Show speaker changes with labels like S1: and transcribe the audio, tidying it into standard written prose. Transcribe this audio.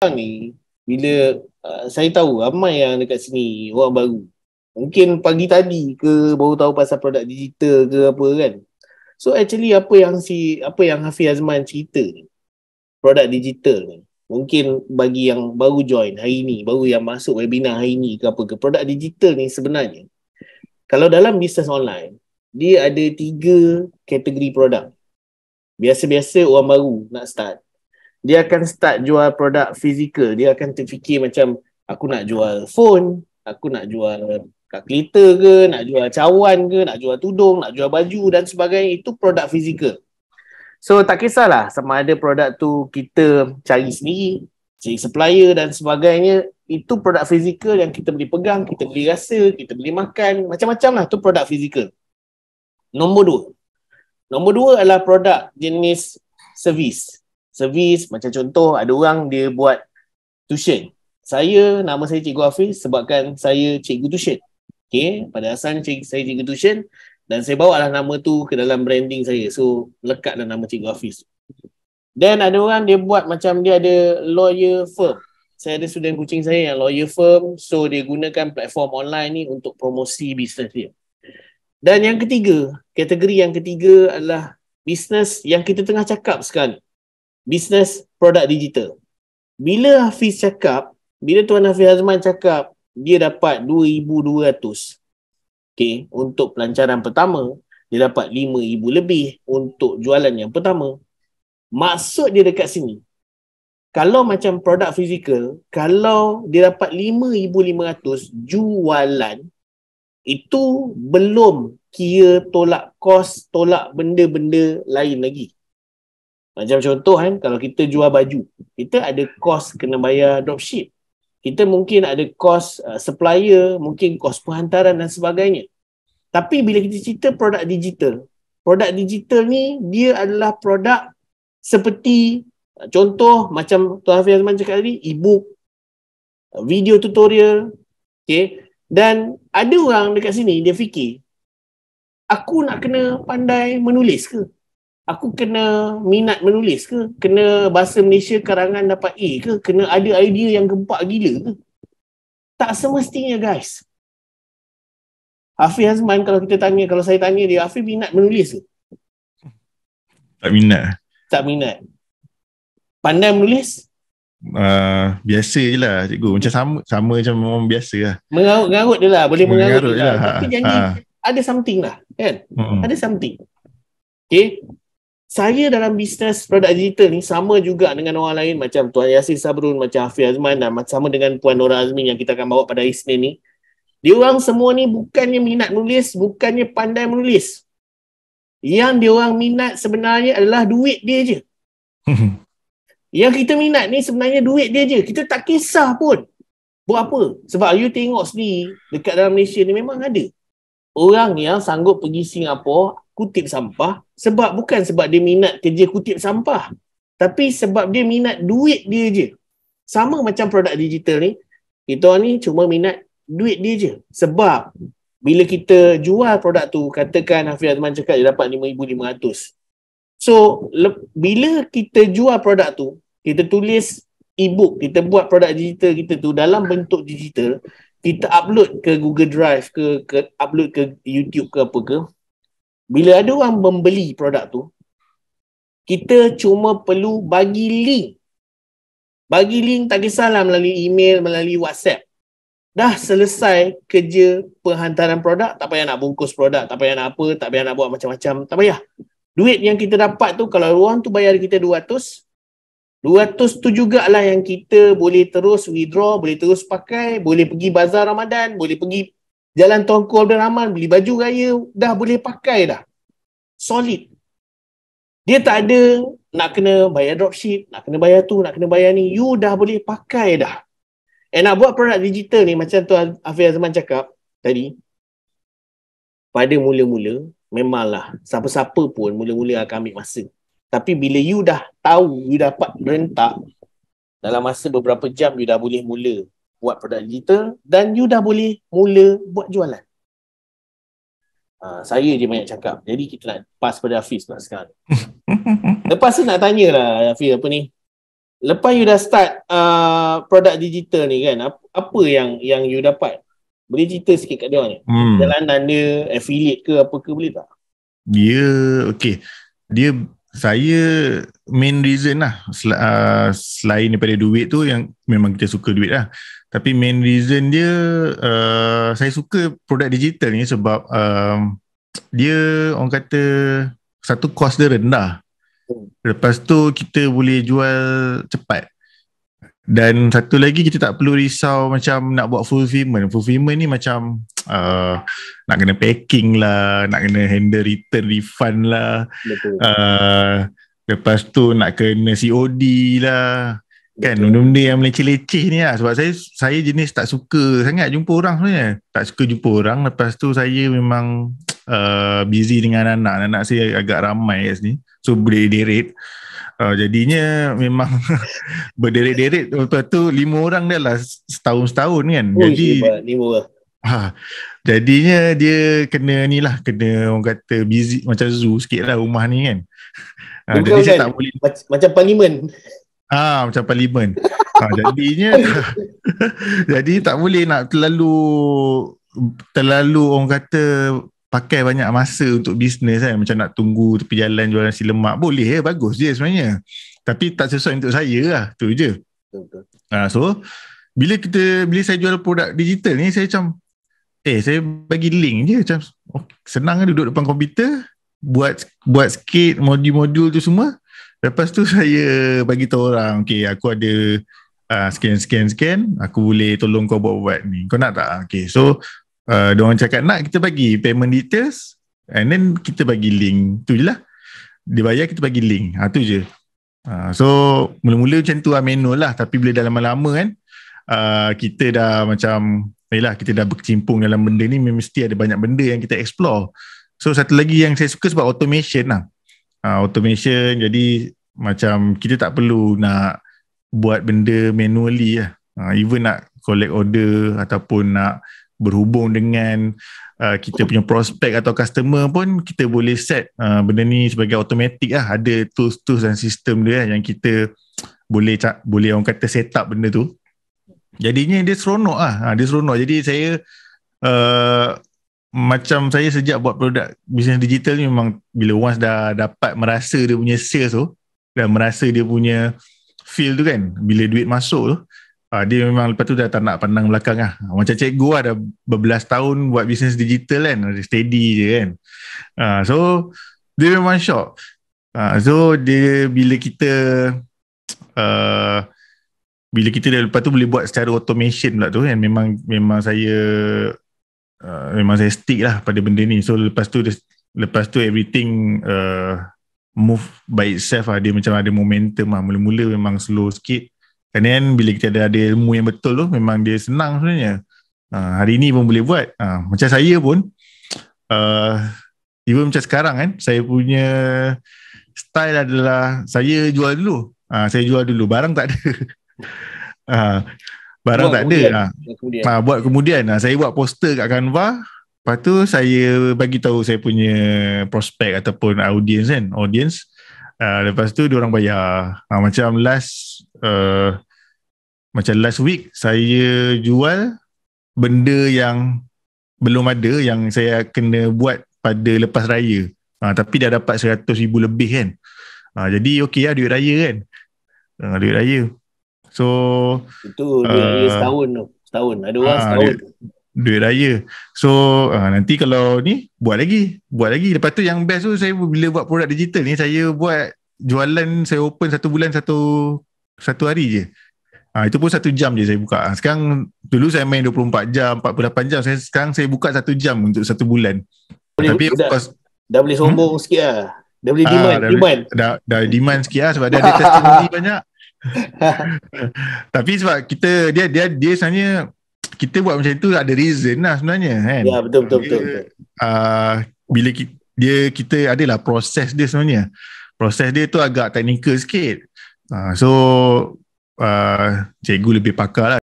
S1: ni bila saya tahu ramai yang dekat sini orang baru. Mungkin pagi tadi ke baru tahu pasal produk digital ke apa kan. So actually apa yang Hafiz Azman cerita ni, produk digital ni, mungkin bagi yang baru join hari ni, baru yang masuk webinar hari ni ke apa ke, produk digital ni sebenarnya kalau dalam bisnes online dia ada 3 kategori produk. Biasa-biasa orang baru nak start, dia akan start jual produk fizikal. Dia akan terfikir macam aku nak jual phone, aku nak jual kalkulator ke, nak jual cawan ke, nak jual tudung, nak jual baju dan sebagainya. Itu produk fizikal. So tak kisahlah sama ada produk tu kita cari sendiri, cari supplier dan sebagainya. Itu produk fizikal yang kita boleh pegang, kita boleh rasa, kita boleh makan, macam-macam lah. Itu produk fizikal. Nombor 2 adalah produk jenis servis. Servis macam contoh ada orang dia buat tuition. Nama saya Cikgu Hafiz sebabkan saya cikgu tuition. Okay, pada asalnya saya cikgu tuition dan saya bawa lah nama tu ke dalam branding saya. So lekatlah nama Cikgu Hafiz. Dan ada orang dia buat macam dia ada lawyer firm. Saya ada student coaching saya yang lawyer firm. So dia gunakan platform online ni untuk promosi bisnes dia. Dan yang ketiga, kategori yang ketiga adalah bisnes yang kita tengah cakap sekarang. Bisnes produk digital. Bila Tuan Hafiz Azman cakap dia dapat 2,200, okay, untuk pelancaran pertama, dia dapat 5,000 lebih untuk jualan yang pertama. Maksud dia dekat sini, kalau macam produk fizikal, kalau dia dapat 5,500 jualan, itu belum kira tolak kos, tolak benda-benda lain lagi. Macam contoh kan, kalau kita jual baju, kita ada kos kena bayar dropship. Kita mungkin ada kos supplier, mungkin kos penghantaran dan sebagainya. Tapi bila kita cerita produk digital ni dia adalah produk seperti contoh macam Tuan Hafiz Azman cakap tadi, e-book, video tutorial, okay? Dan ada orang dekat sini dia fikir, aku nak kena pandai menulis ke? Aku kena minat menulis ke? Kena bahasa Malaysia karangan dapat A ke? Kena ada idea yang gempak gila ke? Tak semestinya guys. Hafiz Azman kalau saya tanya dia, Hafiz minat menulis ke?
S2: Tak minat.
S1: Tak minat. Pandai menulis?
S2: Biasa je lah cikgu. Macam sama macam orang biasa lah.
S1: Mengarut je lah. Boleh mengarut je lah. Tapi janji ada something lah. Kan? Ada something. Okay? Saya dalam bisnes produk digital ni sama juga dengan orang lain macam Tuan Yasir Sabrun, macam Hafiz Azman dan sama dengan Puan Nora Azmin yang kita akan bawa pada hari Isnin ni. Diorang semua ni bukannya minat menulis, bukannya pandai menulis. Yang diorang minat sebenarnya adalah duit dia je. Yang kita minat ni sebenarnya duit dia je. Kita tak kisah pun buat apa. Sebab you tengok sendiri dekat dalam Malaysia ni memang ada orang yang sanggup pergi Singapura kutip sampah bukan sebab dia minat kerja kutip sampah, tapi sebab dia minat duit dia je. Sama macam produk digital ni, kita ni cuma minat duit dia je. Sebab bila kita jual produk tu, katakan Hafiz Azman cakap dia dapat 5,500. So bila kita jual produk tu, kita tulis e-book, kita buat produk digital kita tu dalam bentuk digital, kita upload ke Google Drive ke upload ke YouTube ke apa ke. Bila ada orang membeli produk tu, kita cuma perlu bagi link. Bagi link tak kisahlah melalui email, melalui WhatsApp. Dah selesai kerja penghantaran produk, tak payah nak bungkus produk, tak payah nak apa, tak payah nak buat macam-macam, tak payah. Duit yang kita dapat tu, kalau orang tu bayar kita 200 tu jugalah yang kita boleh terus withdraw, boleh terus pakai, boleh pergi bazar Ramadan, boleh pergi Jalan Tunku Abdul Rahman, beli baju raya, dah boleh pakai dah. Solid. Dia tak ada nak kena bayar dropship, nak kena bayar tu, nak kena bayar ni. You dah boleh pakai dah. Nak buat produk digital ni, macam Tuan Hafiz Azman cakap tadi, pada mula-mula, memanglah, siapa-siapa pun mula-mula akan ambil masa. Tapi bila you dah tahu, you dapat rentak, dalam masa beberapa jam, you dah boleh mula buat produk digital dan you dah boleh mula buat jualan. Saya je banyak cakap. Jadi kita nak pass pada Hafiz pula sekarang. Lepas tu nak tanya lah Hafiz apa ni. lepas you dah start produk digital ni kan, apa yang you dapat? Boleh cerita sikit kat dia ni? Perjalanan dia, affiliate ke apa ke, boleh tak?
S2: Dia, okay. Saya main reason lah, selain daripada duit tu, yang memang kita suka duit lah. Tapi main reason dia, saya suka produk digital ni sebab dia, orang kata, satu cost dia rendah. Lepas tu kita boleh jual cepat. Dan satu lagi, kita tak perlu risau macam nak buat fulfillment. Fulfillment ni macam nak kena packing lah, nak kena handle return refund lah. Lepas tu nak kena COD lah. Kan, benda-benda yang leceh-leceh ni lah. Sebab saya jenis tak suka sangat jumpa orang sebenarnya. Tak suka jumpa orang. Lepas tu saya memang busy dengan anak saya agak ramai kat sini. So berderet. Jadinya memang berderet-deret. Lepas tu 5 orang dah lah setahun kan. Jadi
S1: 5 orang.
S2: Jadinya dia kena ni lah, kena orang kata busy macam zoo sikit lah rumah ni kan. Jadi saya tak boleh
S1: macam parlimen.
S2: Macam parlimen. Jadinya jadi tak boleh nak terlalu orang kata pakai banyak masa untuk bisnes kan. Macam nak tunggu tepi jalan jual nasi lemak. Boleh bagus je sebenarnya. Tapi tak sesuai untuk saya lah. Tu je.
S1: Betul.
S2: So bila saya jual produk digital ni, saya macam saya bagi link je macam senang kan, duduk depan komputer, buat sikit modul-modul tu semua. Lepas tu saya bagi tahu orang, okay, aku ada scan, aku boleh tolong kau buat ni. Kau nak tak? Okay, so diorang cakap nak, kita bagi payment details and then kita bagi link. Tu je lah. Dia bayar, kita bagi link. Tu je. So mula-mula macam tu lah, manual lah. Tapi bila dah lama-lama kan, kita dah macam kita dah berkecimpung dalam benda ni, mesti ada banyak benda yang kita explore. So satu lagi yang saya suka sebab automation lah. Automation, jadi macam kita tak perlu nak buat benda manually lah. Even nak collect order ataupun nak berhubung dengan kita punya prospek atau customer pun, kita boleh set benda ni sebagai automatic lah. Ada tools dan sistem dia yang kita boleh orang kata set up benda tu. Jadinya dia seronok lah. Dia seronok. Jadi saya macam saya sejak buat produk bisnes digital ni, memang bila once dah dapat merasa dia punya sales tu, dan merasa dia punya feel tu kan, bila duit masuk tu, dia memang lepas tu dah tak nak pandang belakang lah. Macam cikgu lah, dah berbelas tahun buat bisnes digital kan, steady je kan. So dia memang shock. So dia bila kita dah lepas tu boleh buat secara automation pula tu kan, memang saya stick lah pada benda ni. So lepas tu everything move by itself lah. Dia macam ada momentum lah. Mula-mula memang slow sikit, and then bila kita ada ilmu yang betul tu, memang dia senang sebenarnya. Hari ni pun boleh buat. Macam saya pun even macam sekarang kan, saya punya style adalah saya jual dulu. Barang tak ada. Barang tak ada. Buat kemudian. Saya buat poster kat Canva. Lepas tu saya bagi tahu saya punya prospek ataupun audience. Lepas tu diorang bayar. Macam last week saya jual benda yang belum ada, yang saya kena buat pada lepas raya. Tapi dah dapat 100,000 lebih kan. Jadi okey lah, duit raya kan. Duit raya. So
S1: itu duit raya setahun. Ada orang setahun.
S2: Duit raya. So nanti kalau ni buat lagi. Lepas tu yang best tu, saya bila buat produk digital ni, saya buat jualan, saya open 1 bulan satu hari je. Itu pun 1 jam je saya buka. Sekarang, dulu saya main 24 jam, 48 jam. Sekarang saya buka 1 jam untuk 1 bulan. Tapi
S1: dah boleh sombong sikit lah. Dah boleh demand.
S2: Dah demand sikit lah sebab dia ada testimoni banyak. Tapi sebab dia sebenarnya, kita buat macam itu ada reason lah sebenarnya kan.
S1: Ya, betul.
S2: Bila kita adalah proses dia sebenarnya. Proses dia tu agak teknikal sikit. So cikgu lebih pakar lah.